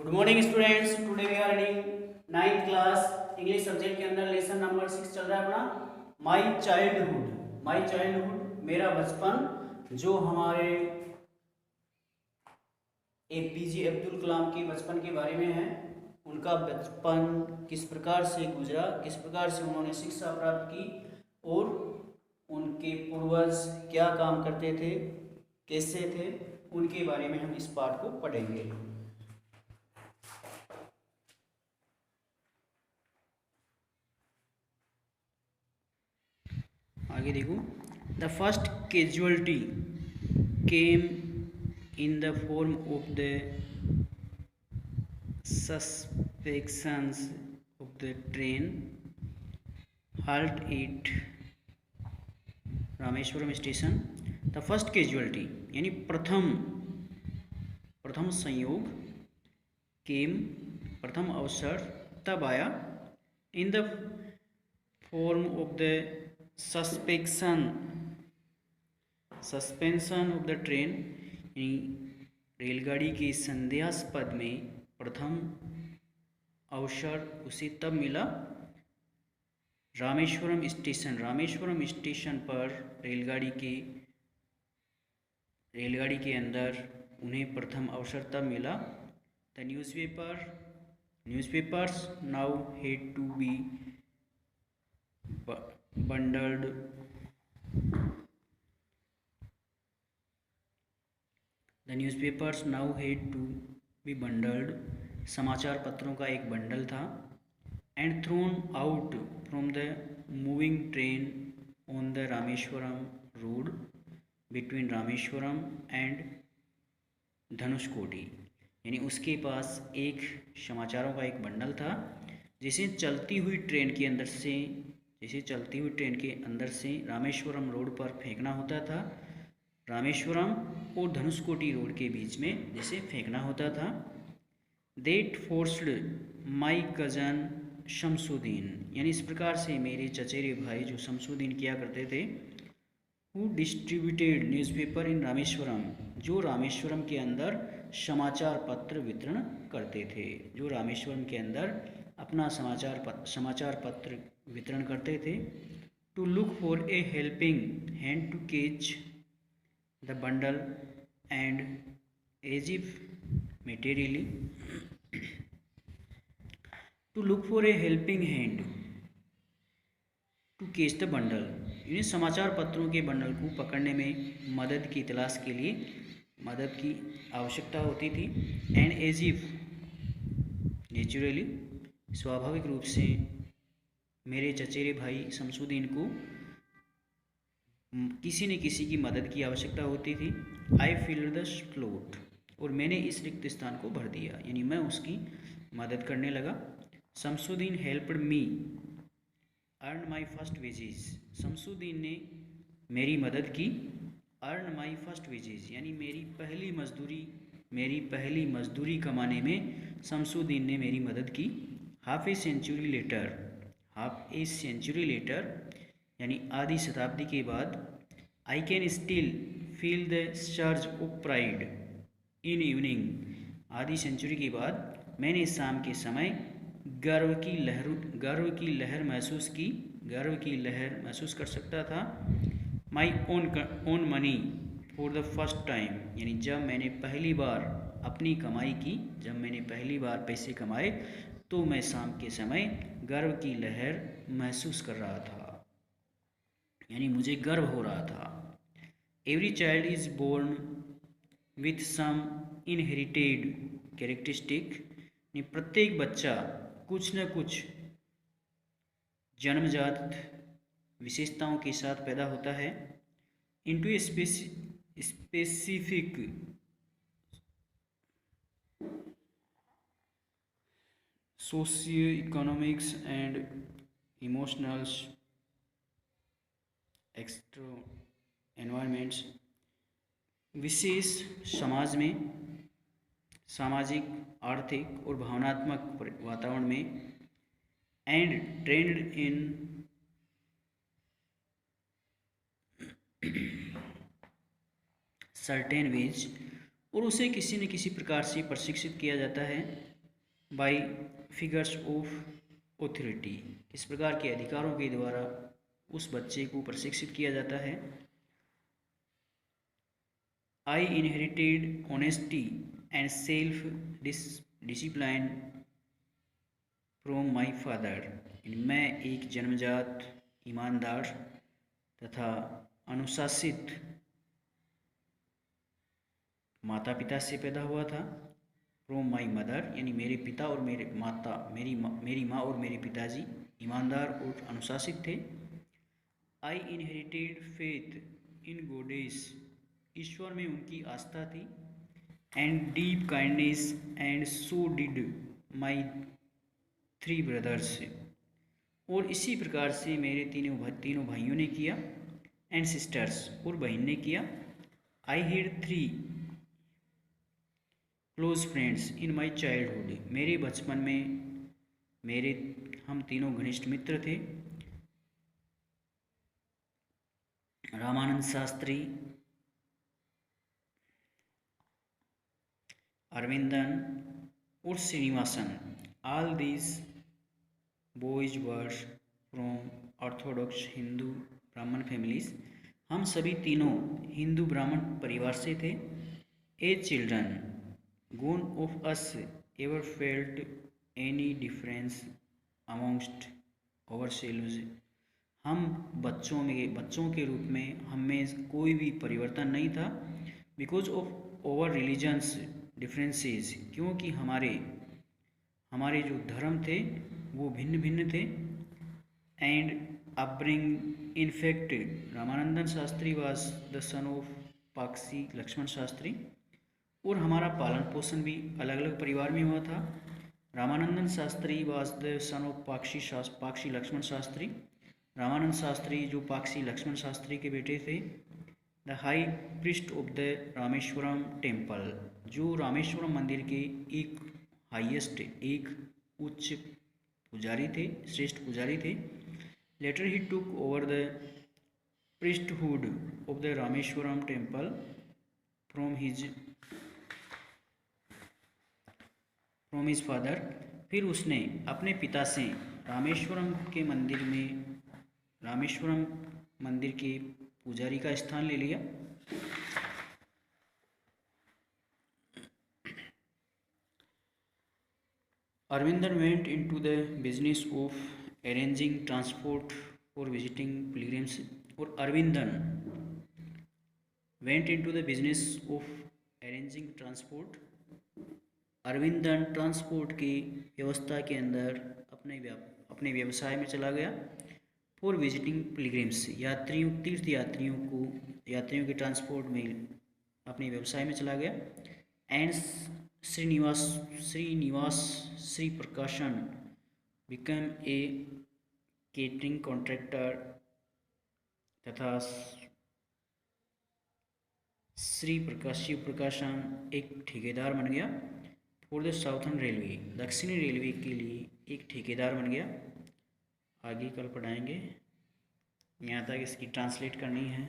Good morning students. Today we are reading 9th class English subject के अंदर lesson number 6 चल रहा है अपना माय चाइल्डहुड। माय चाइल्डहुड मेरा बचपन, जो हमारे एपीजे अब्दुल कलाम के बचपन के बारे में है। उनका बचपन किस प्रकार से गुजरा, किस प्रकार से उन्होंने शिक्षा प्राप्त की और उनके पूर्वज क्या काम करते थे, कैसे थे, उनके बारे में हम इस पाठ को पढ़ेंगे। आगे देखो, the first casualty came in the form of the suspensions of the train halt at Rameswaram station. The first casualty यानी प्रथम संयोग, केम प्रथम अवसर तब आया, in the form of the suspension of the train यानी रेलगाड़ी के संदेहास्पद में प्रथम अवसर उसे तब मिला रामेश्वरम स्टेशन पर रेलगाड़ी के अंदर उन्हें प्रथम अवसर तब मिला। The newspapers now had to be bundled the newspapers now had to be bundled समाचार पत्रों का एक बंडल था। And thrown out from the moving train on the Rameswaram road between Rameswaram and Dhanushkodi यानी उसके पास एक समाचारों का एक बंडल था जिसे चलती हुई ट्रेन के अंदर से रामेश्वरम रोड पर फेंकना होता था। रामेश्वरम और धनुषकोटी रोड के बीच में जिसे फेंकना होता था। That forced my cousin Shamsuddin यानी इस प्रकार से मेरे चचेरे भाई जो शमसुद्दीन किया करते थे, हु डिस्ट्रीब्यूटेड न्यूज़पेपर इन रामेश्वरम जो रामेश्वरम के अंदर समाचार पत्र वितरण करते थे, जो रामेश्वरम के अंदर अपना समाचार पत्र वितरण करते थे। To look for a helping hand to catch the bundle and as if materially to look for a helping hand to catch the bundle यानी समाचार पत्रों के बंडल को पकड़ने में मदद की तलाश के लिए मदद की आवश्यकता होती थी। एंड एज इफ नेचुरली स्वाभाविक रूप से मेरे चचेरे भाई शमसुद्दीन को किसी न किसी की मदद की आवश्यकता होती थी। आई फिल्ड द स्लॉट और मैंने इस रिक्त स्थान को भर दिया यानी मैं उसकी मदद करने लगा। Shamsuddin helped me earn my first wages Shamsuddin ने मेरी मदद की। अर्न माई फर्स्ट वेजेस यानी मेरी पहली मजदूरी कमाने में शमसुद्दीन ने मेरी मदद की। हाफ ए सेंचुरी लेटर यानी आधी शताब्दी के बाद, I can still feel the surge of pride in evening आधी सेंचुरी के बाद मैंने शाम के समय गर्व की लहर महसूस कर सकता था। My own money for the first time यानी जब मैंने पहली बार पैसे कमाए तो मैं शाम के समय गर्व की लहर महसूस कर रहा था यानी मुझे गर्व हो रहा था। Every child is born with some inherited characteristic यानी प्रत्येक बच्चा कुछ न कुछ जन्मजात विशेषताओं के साथ पैदा होता है। Into a specific socio economics and emotional extra environments विशेष समाज में सामाजिक, आर्थिक और भावनात्मक वातावरण में। And trained in certain ways और उसे किसी न किसी प्रकार से प्रशिक्षित किया जाता है। बाय फिगर्स ऑफ ऑथोरिटी, किस प्रकार के अधिकारों के द्वारा उस बच्चे को प्रशिक्षित किया जाता है। आई inherited honesty and self discipline from my father, मैं एक जन्मजात ईमानदार तथा अनुशासित माता पिता से पैदा हुआ था। फ्रॉम माई मदर यानी मेरे पिता और मेरी माँ और मेरे पिताजी ईमानदार और अनुशासित थे। I inherited faith in goddess, ईश्वर में उनकी आस्था थी। And deep kindness and so did my 3 brothers, और इसी प्रकार से मेरे तीनों भाइयों ने किया। एंड सिस्टर्स, और बहन ने किया। I had 3 close friends in my childhood, मेरे बचपन में हम तीनों घनिष्ठ मित्र थे। रामानंद शास्त्री, अरविंदन और Srinivasan, all these boys were from Orthodox Hindu ब्राह्मण फैमिलीज, हम सभी तीनों हिंदू ब्राह्मण परिवार से थे। ए children, Gone of us ever felt any difference amongst ourselves, हम बच्चों के रूप में हमें कोई भी परिवर्तन नहीं था। Because of over religions differences, क्योंकि हमारे जो धर्म थे वो भिन्न भिन्न थे। And upbring, in fact Ramanandan Shastri was the son of Pakshi Lakshmana Shastri, और हमारा पालन पोषण भी अलग अलग परिवार में हुआ था। Ramanandan Shastri was the son of Pakshi Lakshmana Shastri, Ramanand Shastri जो पाक्षी लक्ष्मण शास्त्री के बेटे थे। The high priest of the Rameswaram temple, जो रामेश्वरम मंदिर के एक उच्च पुजारी थे, श्रेष्ठ पुजारी थे। Later he took over the priesthood of the Rameswaram temple from his father, फिर उसने अपने पिता से रामेश्वरम मंदिर के पुजारी का स्थान ले लिया। Aravindan went into the business of arranging transport for visiting pilgrims, और Aravindan went into the business of arranging transport, Aravindan transport की व्यवस्था के अंदर अपने व्यवसाय में चला गया। फॉर विजिटिंग पिलग्रिम्स, यात्रियों के ट्रांसपोर्ट में अपने व्यवसाय में चला गया। एंड श्री प्रकाशन बिकम ए केटरिंग कॉन्ट्रैक्टर, तथा शिव प्रकाशन एक ठेकेदार बन गया। फॉर द साउथर्न रेलवे, दक्षिणी रेलवे के लिए एक ठेकेदार बन गया। आगे कल पढ़ाएंगे, यहाँ तक इसकी ट्रांसलेट करनी है।